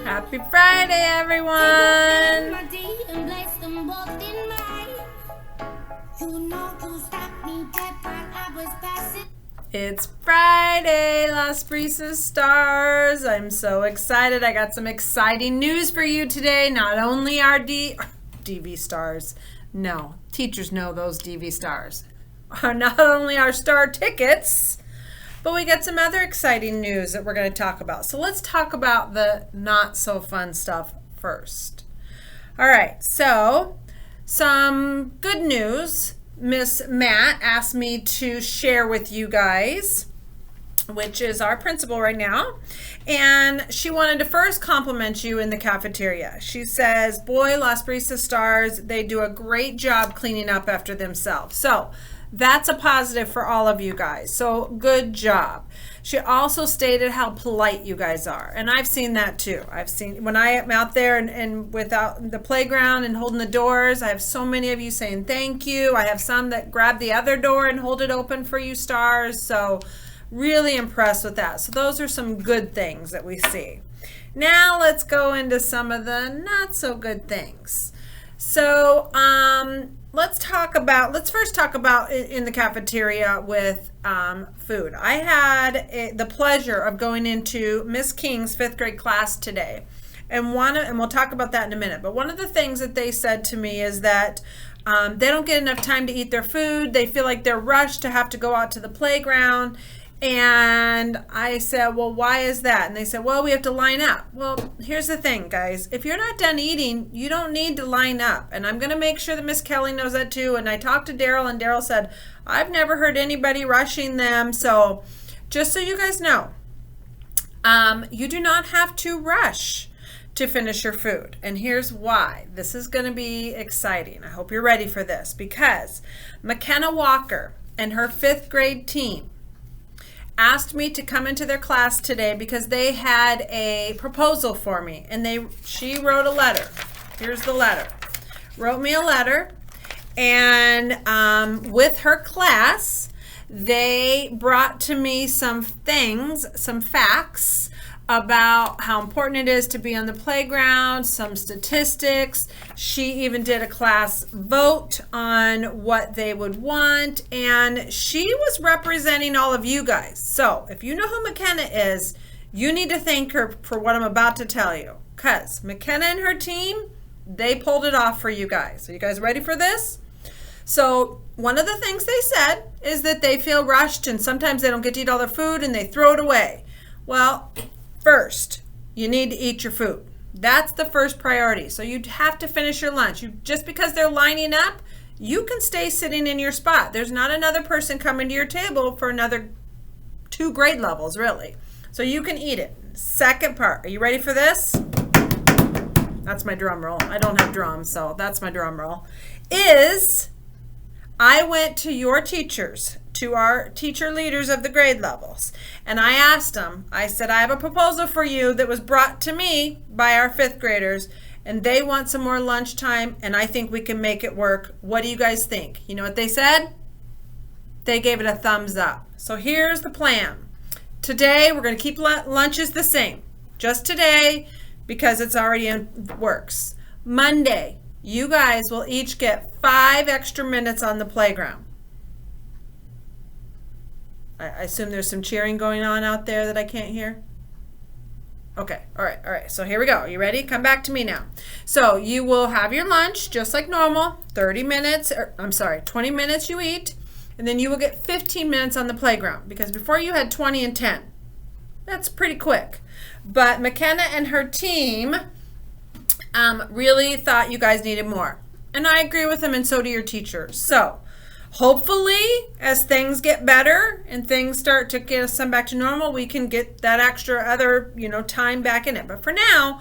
Happy Friday, everyone! It's Friday, Las Brisas Stars. I'm so excited. I got some exciting news for you today. Not only our DV Stars. No, teachers know those DV Stars. Not only our star tickets, but we got some other exciting news that we're going to talk about. So let's talk about the not so fun stuff first. All right, so some good news. Miss Matt asked me to share with you guys, which is our principal right now, and she wanted to first compliment you in the cafeteria. She says, boy, Las Brisas Stars, they do a great job cleaning up after themselves. So that's a positive for all of you guys. So good job. She also stated how polite you guys are. And I've seen that too. I've seen when I am out there and without the playground and holding the doors, I have so many of you saying thank you. I have some that grab the other door and hold it open for you stars. So really impressed with that. So those are some good things that we see. Now let's go into some of the not so good things. So let's first talk about in the cafeteria with food. I had the pleasure of going into Miss King's 5th grade class today, and we'll talk about that in a minute. But one of the things that they said to me is that they don't get enough time to eat their food. They feel like they're rushed to have to go out to the playground. And I said, well, why is that? And they said, well, we have to line up. Well, here's the thing, guys. If you're not done eating, you don't need to line up. And I'm going to make sure that Miss Kelly knows that too. And I talked to Daryl, and Daryl said, I've never heard anybody rushing them. So just so you guys know, you do not have to rush to finish your food. And here's why. This is going to be exciting. I hope you're ready for this, because McKenna Walker and her 5th grade team asked me to come into their class today because they had a proposal for me, and she wrote a letter. Here's the letter. Wrote me a letter, and with her class, they brought to me some facts about how important it is to be on the playground, some statistics. She even did a class vote on what they would want, and she was representing all of you guys. So if you know who McKenna is, you need to thank her for what I'm about to tell you, because McKenna and her team, they pulled it off for you guys. Are you guys ready for this? So one of the things they said is that they feel rushed, and sometimes they don't get to eat all their food and they throw it away. Well, first, you need to eat your food. That's the first priority. So you have to finish your lunch. Just because they're lining up, you can stay sitting in your spot. There's not another person coming to your table for another 2 grade levels, really. So you can eat it. Second part, are you ready for this? That's my drum roll. I don't have drums, so that's my drum roll. I went to your teachers, to our teacher leaders of the grade levels, and I asked them, I said, I have a proposal for you that was brought to me by our 5th graders, and they want some more lunchtime, and I think we can make it work. What do you guys think? You know what they said? They gave it a thumbs up. So here's the plan. Today, we're going to keep lunches the same. Just today, because it's already in works. Monday, you guys will each get 5 extra minutes on the playground. I assume there's some cheering going on out there that I can't hear. Okay, all right. So here we go. Are you ready? Come back to me now. So you will have your lunch just like normal, 20 minutes you eat, and then you will get 15 minutes on the playground, because before you had 20 and 10. That's pretty quick. But McKenna and her team really thought you guys needed more. And I agree with them, and so do your teachers. So hopefully, as things get better and things start to get us some back to normal, we can get that extra other, time back in it. But for now,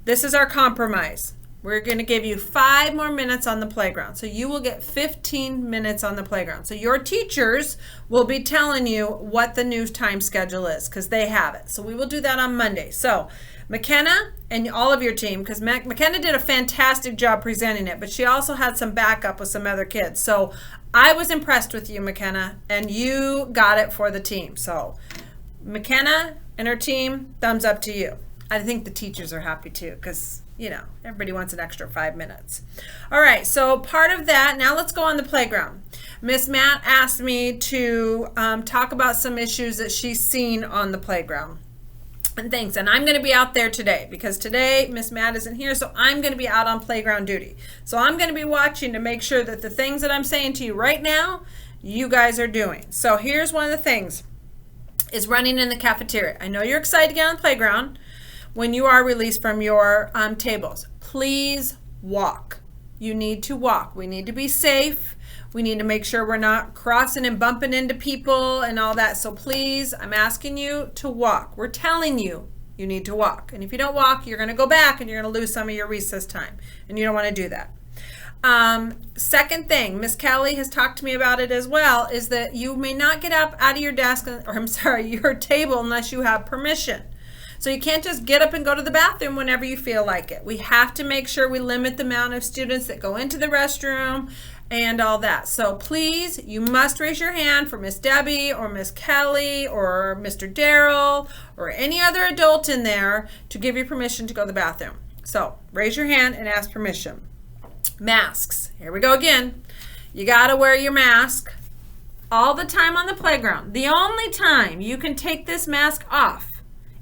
this is our compromise. We're going to give you 5 more minutes on the playground. So you will get 15 minutes on the playground. So your teachers will be telling you what the new time schedule is, because they have it. So we will do that on Monday. So McKenna and all of your team, because McKenna did a fantastic job presenting it, but she also had some backup with some other kids. So I was impressed with you, McKenna, and you got it for the team. So McKenna, and her team, thumbs up to you. I think the teachers are happy too, because, you know, everybody wants an extra 5 minutes. All right, so part of that, now let's go on the playground. Miss Matt asked me to talk about some issues that she's seen on the playground. And thanks, and I'm going to be out there today because today Miss Matt isn't here, so I'm going to be out on playground duty. So I'm going to be watching to make sure that the things that I'm saying to you right now, you guys are doing. So here's one of the things, is running in the cafeteria. I know you're excited to get on the playground when you are released from your tables. Please walk. You need to walk. We need to be safe. We need to make sure we're not crossing and bumping into people and all that. So please, I'm asking you to walk. We're telling you, you need to walk. And if you don't walk, you're going to go back and you're going to lose some of your recess time. And you don't want to do that. Second thing, Miss Kelly has talked to me about it as well, is that you may not get up out of your desk, or I'm sorry, your table unless you have permission. So you can't just get up and go to the bathroom whenever you feel like it. We have to make sure we limit the amount of students that go into the restroom and all that. So please, you must raise your hand for Miss Debbie or Miss Kelly or Mr. Darrell or any other adult in there to give you permission to go to the bathroom. So raise your hand and ask permission. Masks. Here we go again. You got to wear your mask all the time on the playground. The only time you can take this mask off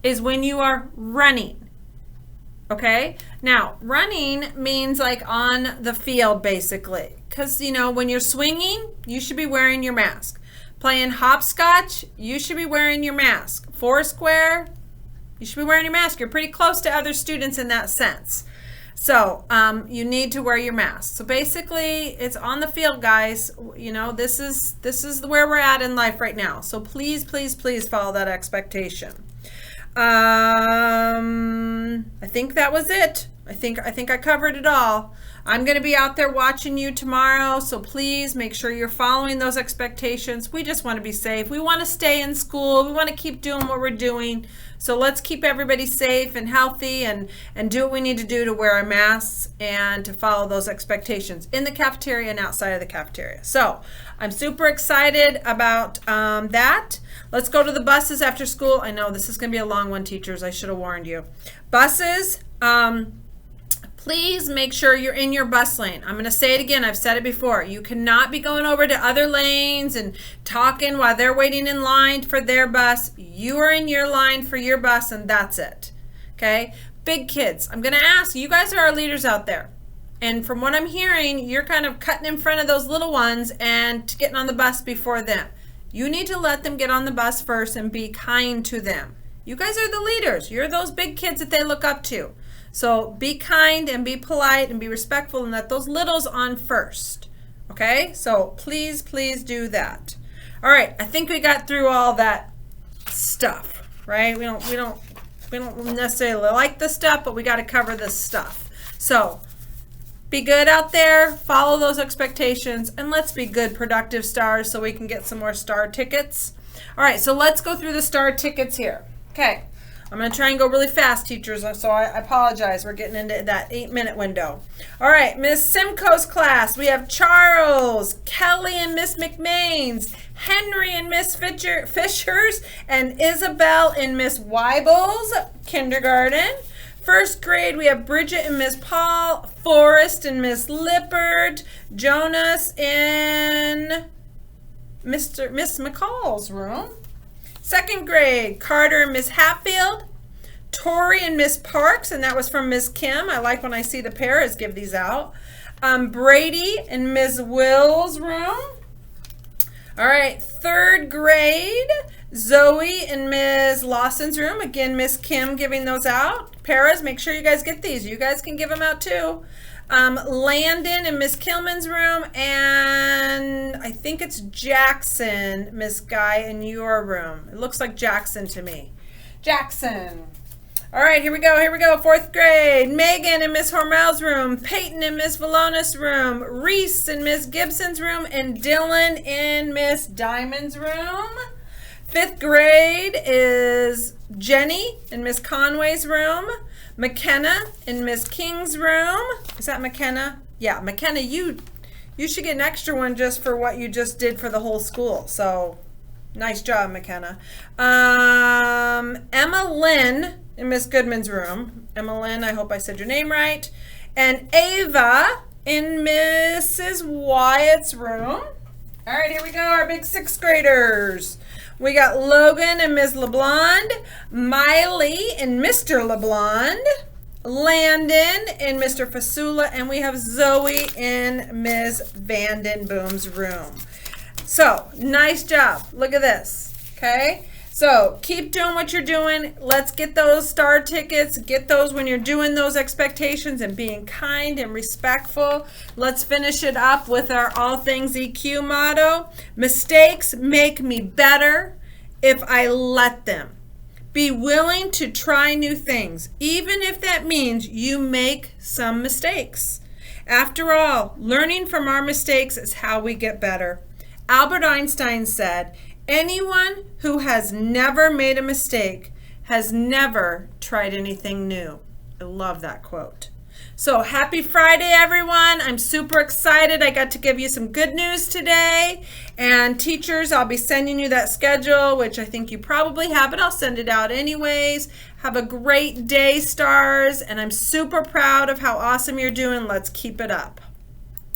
is when you are running. Okay? Now, running means like on the field basically. Because, you know, when you're swinging, you should be wearing your mask. Playing hopscotch, you should be wearing your mask. Foursquare, you should be wearing your mask. You're pretty close to other students in that sense. So you need to wear your mask. So basically, it's on the field, guys. You know, this is where we're at in life right now. So please, please, please follow that expectation. I think that was it. I think I covered it all. I'm going to be out there watching you tomorrow, so please make sure you're following those expectations. We just want to be safe. We want to stay in school. We want to keep doing what we're doing. So let's keep everybody safe and healthy and do what we need to do to wear our masks and to follow those expectations in the cafeteria and outside of the cafeteria. So I'm super excited about that. Let's go to the buses after school. I know this is going to be a long one, teachers. I should have warned you. Buses. Please make sure you're in your bus lane. I'm going to say it again. I've said it before. You cannot be going over to other lanes and talking while they're waiting in line for their bus. You are in your line for your bus, and that's it. Okay? Big kids, I'm going to ask, you guys are our leaders out there. And from what I'm hearing, you're kind of cutting in front of those little ones and getting on the bus before them. You need to let them get on the bus first and be kind to them. You guys are the leaders. You're those big kids that they look up to. So be kind and be polite and be respectful and let those littles on first. Okay? So please, please do that. All right. I think we got through all that stuff, right? We don't necessarily like the stuff, but we got to cover this stuff. So be good out there, follow those expectations, and let's be good, productive stars so we can get some more star tickets. All right. So let's go through the star tickets here. Okay. I'm going to try and go really fast, teachers, so I apologize. We're getting into that 8-minute window. All right, Miss Simcoe's class. We have Charles, Kelly and Miss McMains, Henry and Miss Fishers, and Isabel and Miss Weibel's kindergarten. First grade, we have Bridget and Miss Paul, Forrest and Miss Lippert, Jonas in Miss McCall's room. Second grade, Carter and Miss Hatfield, Tori and Miss Parks, and that was from Miss Kim. I like when I see the parents give these out. Brady and Miss Will's room. All right, third grade, Zoe and Miss Lawson's room. Again, Miss Kim giving those out. Paras, make sure you guys get these. You guys can give them out too. Landon in Miss Kilman's room, and I think it's Jackson, Miss Guy, in your room. It looks like Jackson to me. Jackson. All right, here we go. Fourth grade. Megan in Miss Hormel's room, Peyton in Miss Valonis' room, Reese in Miss Gibson's room, and Dylan in Miss Diamond's room. Fifth grade is Jenny in Miss Conway's room, McKenna in Miss King's room. Is that McKenna? Yeah, McKenna, you should get an extra one just for what you just did for the whole school. So nice job, McKenna. Emma Emma Lynn in Miss Goodman's room. Emma Lynn, I hope I said your name right. And Ava in Mrs. Wyatt's room. All right, here we go, our big 6th graders. We got Logan and Ms. LeBlond, Miley and Mr. LeBlond, Landon and Mr. Fasula, and we have Zoe in Ms. Vandenboom's room. So, nice job. Look at this, okay? So, keep doing what you're doing. Let's get those star tickets. Get those when you're doing those expectations and being kind and respectful. Let's finish it up with our All Things EQ motto. Mistakes make me better if I let them. Be willing to try new things, even if that means you make some mistakes. After all, learning from our mistakes is how we get better. Albert Einstein said, anyone who has never made a mistake has never tried anything new. I love that quote. So happy Friday, everyone. I'm super excited. I got to give you some good news today. And teachers, I'll be sending you that schedule, which I think you probably have, but I'll send it out anyways. Have a great day, stars. And I'm super proud of how awesome you're doing. Let's keep it up.